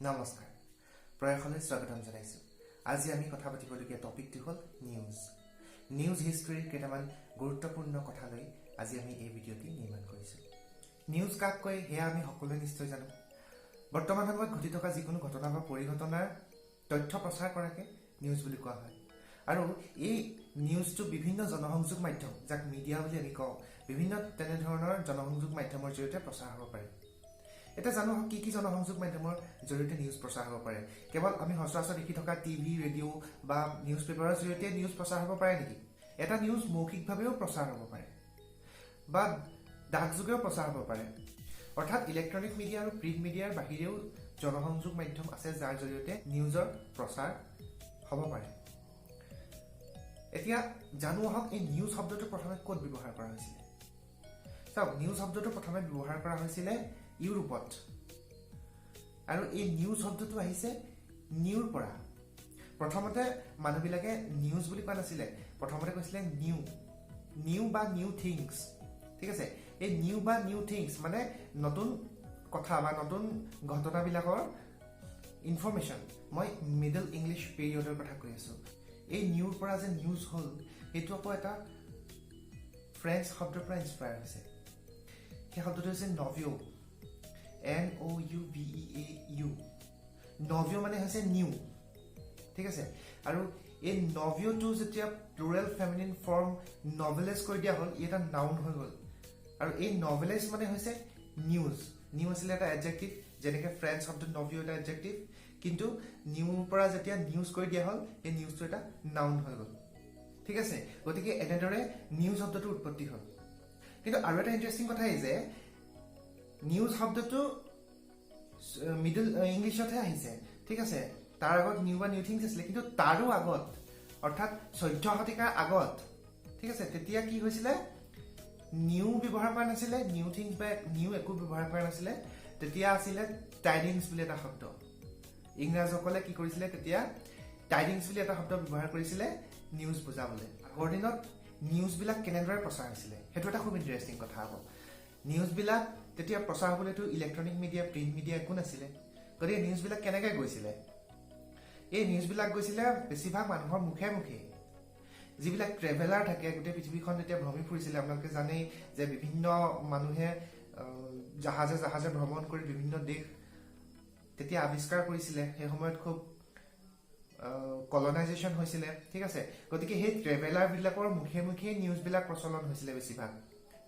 নমস্কাৰ প্ৰয়াসলৈ স্বাগতম জনাইছো আজি আমি কথা পাতিবলগীয়া টপিকটো হ'ল নিউজ হিষ্ট্ৰীৰ কেইটামান গুৰুত্বপূৰ্ণ কথা লৈ আজি আমি এই ভিডিঅ'টি নিৰ্মাণ কৰিছো নিউজ কাক কয় হেয়া আমি সকলোৱে নিশ্চয় জানো বৰ্তমান সময়ত ঘটি থকা যিকোনো ঘটনা বা পৰিঘটনাৰ তথ্য প্ৰচাৰ কৰাকে নিউজ বুলি কোৱা হয় আৰু এই নিউজটো বিভিন্ন জনসংযোগ মাধ্যম যাক মিডিয়া বুলি আমি কওঁ বিভিন্ন তেনে ধৰণৰ জনসংযোগ মাধ্যমৰ জৰিয়তে প্ৰচাৰ হ'ব পাৰে এটা জানো কি জনসংযোগ মাধ্যমৰ জৰিয়তে নিউজ প্ৰচাৰ হ'ব পাৰে কেৱল আমি সচৰাচৰ দেখি থকা টিভি ৰেডিঅ' বা নিউজ পেপাৰৰ জৰিয়তে নিউজ প্ৰচাৰ হ'ব পাৰে নেকি এটা নিউজ মৌখিকভাৱেও প্ৰচাৰ হ'ব পাৰে বা ডাকযোগেও প্ৰচাৰ হ'ব পাৰে অৰ্থাৎ ইলেক্ট্ৰনিক মিডিয়া আৰু প্ৰিণ্ট মিডিয়াৰ বাহিৰেও জনসংযোগ মাধ্যম আছে যাৰ জৰিয়তে নিউজৰ প্ৰচাৰ হ'ব পাৰে এতিয়া জানো আহক এই নিউজ শব্দটো প্ৰথমে ক'ত ব্যৱহাৰ কৰা হৈছিল চাওক নিউজ শব্দটো প্ৰথমে ব্যৱহাৰ কৰা হৈছিল ইউৰোপত আৰু এই নিউজ শব্দটো আহিছে নিউৰ পৰা প্ৰথমতে মানুহবিলাকে নিউজ বুলি কোৱা নাছিলে প্ৰথমতে কৈছিলে নিউ বা নিউ থিংছ ঠিক আছে এই নিউ বা নিউ থিংছ মানে নতুন কথা বা নতুন ঘটনাবিলাকৰ ইনফৰমেশ্যন মই মিডল ইংলিছ পিৰিয়ডৰ কথা কৈ আছো এই নিউৰ পৰা যে নিউজ হ'ল এইটো আকৌ এটা ফ্ৰেঞ্চ শব্দৰ পৰা ইনস্পায়াৰ হৈছে সেই শব্দটো হৈছে নভিঅ NOUVEAU নভিঅ মানে হৈছে নিউ ঠিক আছে আৰু এই নভিঅটো যেতিয়া প্লুৰেল ফেমিনিন ফৰ্ম নভেলাইজ কৰি দিয়া হ'ল ই এটা নাউন হৈ গ'ল আৰু এই নভেলাইজ মানে হৈছে নিউ আছিলে এটা এডজেক্টিভ যেনেকৈ ফ্ৰেঞ্চ শব্দ নভিঅ এটা এডজেক্টিভ কিন্তু নিউৰ পৰা যেতিয়া নিউজ কৰি দিয়া হ'ল এই নিউজটো এটা নাউন হৈ গ'ল ঠিক আছে গতিকে এনেদৰে নিউজ শব্দটোৰ উৎপত্তি হ'ল কিন্তু আৰু এটা ইণ্টাৰেষ্টিং কথা এই যে নিউজ শব্দটো মিডল ইংলিছতহে আহিছে ঠিক আছে তাৰ আগত নিউ বা নিউ থিংছ আছিলে কিন্তু তাৰো আগত অৰ্থাৎ 14 শতিকাৰ আগত ঠিক আছে তেতিয়া কি হৈছিলে নিউ ব্যৱহাৰ কৰা নাছিলে নিউ থিংছ বা নিউ একো ব্যৱহাৰ কৰা নাছিলে তেতিয়া আছিলে টাইডিংছ বুলি এটা শব্দ ইংৰাজসকলে কি কৰিছিলে তেতিয়া টাইডিংছ বুলি এটা শব্দ ব্যৱহাৰ কৰিছিলে নিউজ বুজাবলৈ আগৰ দিনত নিউজবিলাক কেনেদৰে প্ৰচাৰ হৈছিলে সেইটো এটা খুব ইণ্টাৰেষ্টিং কথা হ'ব নিউজবিলাক তেতিয়া প্ৰচাৰ হ'বলৈতো ইলেক্ট্ৰনিক মিডিয়া প্ৰিণ্ট মিডিয়া একো নাছিলে গতিকে নিউজবিলাক কেনেকৈ গৈছিলে এই নিউজবিলাক গৈছিলে বেছিভাগ মানুহৰ মুখে মুখে যিবিলাক ট্ৰেভেলাৰ থাকে গোটেই পৃথিৱীখন যেতিয়া ভ্ৰমি ফুৰিছিলে আপোনালোকে জানেই যে বিভিন্ন মানুহে জাহাজে ভ্ৰমণ কৰি বিভিন্ন দেশ তেতিয়া আৱিষ্কাৰ কৰিছিলে সেই সময়ত খুব কলনাইজেশ্যন হৈছিলে ঠিক আছে গতিকে সেই ট্ৰেভেলাৰবিলাকৰ মুখে মুখে নিউজবিলাক প্ৰচলন হৈছিলে বেছিভাগ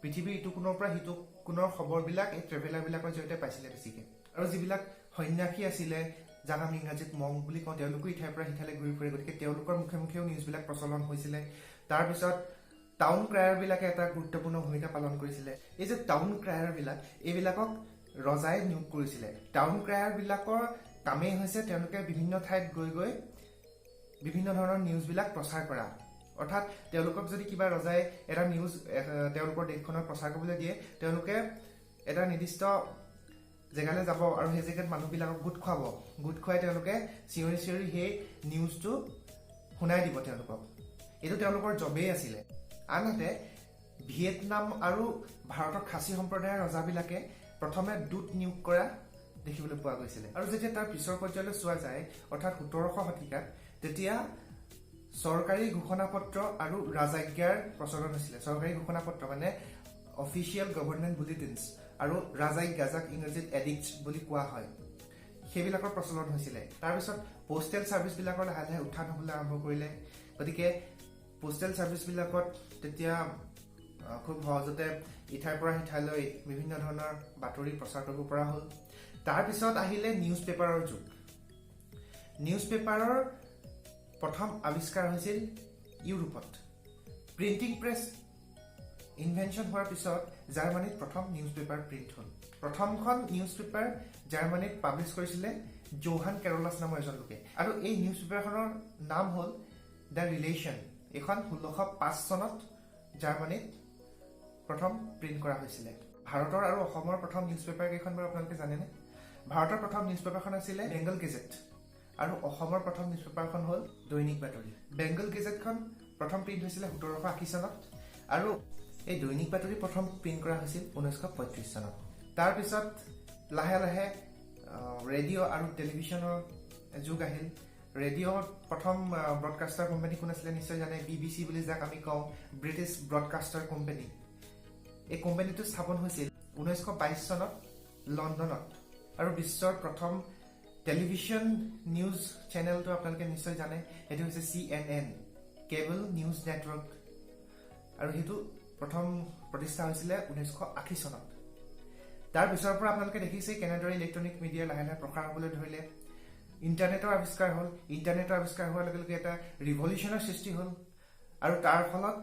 পৃথিৱীৰ ইটো কোণৰ পৰা সিটো কোণৰ খবৰবিলাক এই ট্ৰেভেলাৰবিলাকৰ জৰিয়তে পাইছিলে বেছিকৈ আৰু যিবিলাক সন্যাসী আছিলে যাক আমি ইংৰাজীত মংক বুলি কওঁ তেওঁলোকো ইঠাইৰ পৰা সিঠাইলৈ ঘূৰি ফুৰে গতিকে তেওঁলোকৰ মুখে মুখেও নিউজবিলাক প্ৰচলন হৈছিলে তাৰপিছত টাউন ক্ৰায়াৰবিলাকে এটা গুৰুত্বপূৰ্ণ ভূমিকা পালন কৰিছিলে এই যে টাউন ক্ৰায়াৰবিলাক এইবিলাকক ৰজাই নিয়োগ কৰিছিলে টাউন ক্ৰায়াৰবিলাকৰ কামেই হৈছে তেওঁলোকে বিভিন্ন ঠাইত গৈ বিভিন্ন ধৰণৰ নিউজবিলাক প্ৰচাৰ কৰা অৰ্থাৎ তেওঁলোকক যদি কিবা ৰজাই এটা নিউজ তেওঁলোকৰ দেশখনত প্ৰচাৰ কৰিবলৈ দিয়ে তেওঁলোকে এটা নিৰ্দিষ্ট জেগালৈ যাব আৰু সেই জেগাত মানুহবিলাকক গোট খুৱাই তেওঁলোকে চিঞৰি সেই নিউজটো শুনাই দিব তেওঁলোকক এইটো তেওঁলোকৰ জবেই আছিলে আনহাতে ভিয়েটনাম আৰু ভাৰতৰ খাচী সম্প্ৰদায়ৰ ৰজাবিলাকে প্ৰথমে দূত নিয়োগ কৰা দেখিবলৈ পোৱা গৈছিলে আৰু যেতিয়া তাৰ পিছৰ পৰ্যায়লৈ চোৱা যায় অৰ্থাৎ 1700 শতিকাত তেতিয়া চৰকাৰী ঘোষণাপত্ৰ আৰু ৰাজাজ্ঞাৰ প্ৰচলন হৈছিলে চৰকাৰী ঘোষণাপত্ৰ মানে অফিচিয়েল গভৰ্ণমেণ্ট বুলেটিনছ আৰু ৰাজাজ্ঞা যাক ইংৰাজীত এডিক্টছ বুলি কোৱা হয় সেইবিলাকৰ প্ৰচলন হৈছিলে তাৰপিছত পোষ্টেল ছাৰ্ভিচবিলাকৰ লাহে লাহে উত্থান হ'বলৈ আৰম্ভ কৰিলে গতিকে পোষ্টেল ছাৰ্ভিচবিলাকত তেতিয়া খুব সহজতে ইঠাইৰ পৰা সিঠাইলৈ বিভিন্ন ধৰণৰ বাতৰি প্ৰচাৰ কৰিব পৰা হ'ল তাৰপিছত আহিলে নিউজ পেপাৰৰ যুগ নিউজ পেপাৰৰ প্ৰথম আৱিষ্কাৰ হৈছিল ইউৰোপত প্ৰিণ্টিং প্ৰেছ ইনভেনশ্যন হোৱাৰ পিছত জাৰ্মানীত প্ৰথম নিউজ পেপাৰ প্ৰিণ্ট হ'ল প্ৰথমখন নিউজ পেপাৰ জাৰ্মানীত পাব্লিছ কৰিছিলে জোহান কেৰলাছ নামৰ এজন লোকে আৰু এই নিউজ পেপাৰখনৰ নাম হ'ল দ্য ৰিলেশ্যন এইখন 1605 চনত জাৰ্মানীত প্ৰথম প্ৰিণ্ট কৰা হৈছিলে ভাৰতৰ আৰু অসমৰ প্ৰথম নিউজ পেপাৰ কেইখন বাৰু আপোনালোকে জানেনে ভাৰতৰ প্ৰথম নিউজ পেপাৰখন আছিলে বেংগল গেজেট আৰু অসমৰ প্ৰথম নিউজ পেপাৰখন হ'ল দৈনিক বাতৰি বেংগল গেজেটখন প্ৰথম প্ৰিণ্ট হৈছিলে 1780 চনত আৰু এই দৈনিক বাতৰি প্ৰথম প্ৰিণ্ট কৰা হৈছিল 1935 চনত তাৰপিছত লাহে লাহে ৰেডিঅ' আৰু টেলিভিশ্যনৰ যুগ আহিল ৰেডিঅ'ত প্ৰথম ব্ৰডকাষ্টাৰ কোম্পানী কোন আছিলে নিশ্চয় জানে BBC বুলি যাক আমি কওঁ ব্ৰিটিছ ব্ৰডকাষ্টাৰ কোম্পানী এই কোম্পানীটো স্থাপন হৈছিল 1922 চনত লণ্ডনত আৰু বিশ্বৰ প্ৰথম টেলিভিশ্যন নিউজ চেনেলটো আপোনালোকে নিশ্চয় জানে সেইটো হৈছে CNN কেবল নিউজ নেটৱৰ্ক আৰু সেইটো প্ৰথম প্ৰতিষ্ঠা হৈছিলে 1980 চনত তাৰ পিছৰ পৰা আপোনালোকে দেখিছে কেনেদৰে ইলেক্ট্ৰনিক মিডিয়া লাহে লাহে প্ৰসাৰ হ'বলৈ ধৰিলে ইণ্টাৰনেটৰ আৱিষ্কাৰ হ'ল ইণ্টাৰনেটৰ আৱিষ্কাৰ হোৱাৰ লগে লগে এটা ৰিভলিউচনৰ সৃষ্টি হ'ল আৰু তাৰ ফলত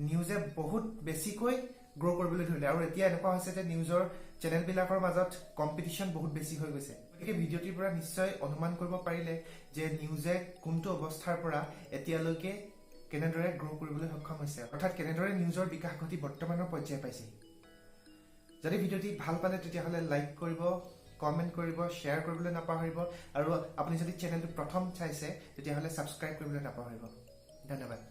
নিউজে বহুত বেছিকৈ গ্ৰ' কৰিবলৈ ধৰিলে আৰু এতিয়া এনেকুৱা হৈছে যে নিউজৰ চেনেলবিলাকৰ মাজত কম্পিটিশ্যন বহুত বেছি হৈ গৈছে গতিকে ভিডিঅ'টিৰ পৰা নিশ্চয় অনুমান কৰিব পাৰিলে যে নিউজে কোনটো অৱস্থাৰ পৰা এতিয়ালৈকে কেনেদৰে গ্ৰ' কৰিবলৈ সক্ষম হৈছে অৰ্থাৎ কেনেদৰে নিউজৰ বিকাশ ঘটি বৰ্তমানৰ পৰ্যায় পাইছে যদি ভিডিঅ'টি ভাল পালে তেতিয়াহ'লে লাইক কৰিব কমেণ্ট কৰিব শ্বেয়াৰ কৰিবলৈ নাপাহৰিব আৰু আপুনি যদি চেনেলটো প্ৰথম চাইছে তেতিয়াহ'লে ছাবস্ক্ৰাইব কৰিবলৈ নাপাহৰিব ধন্যবাদ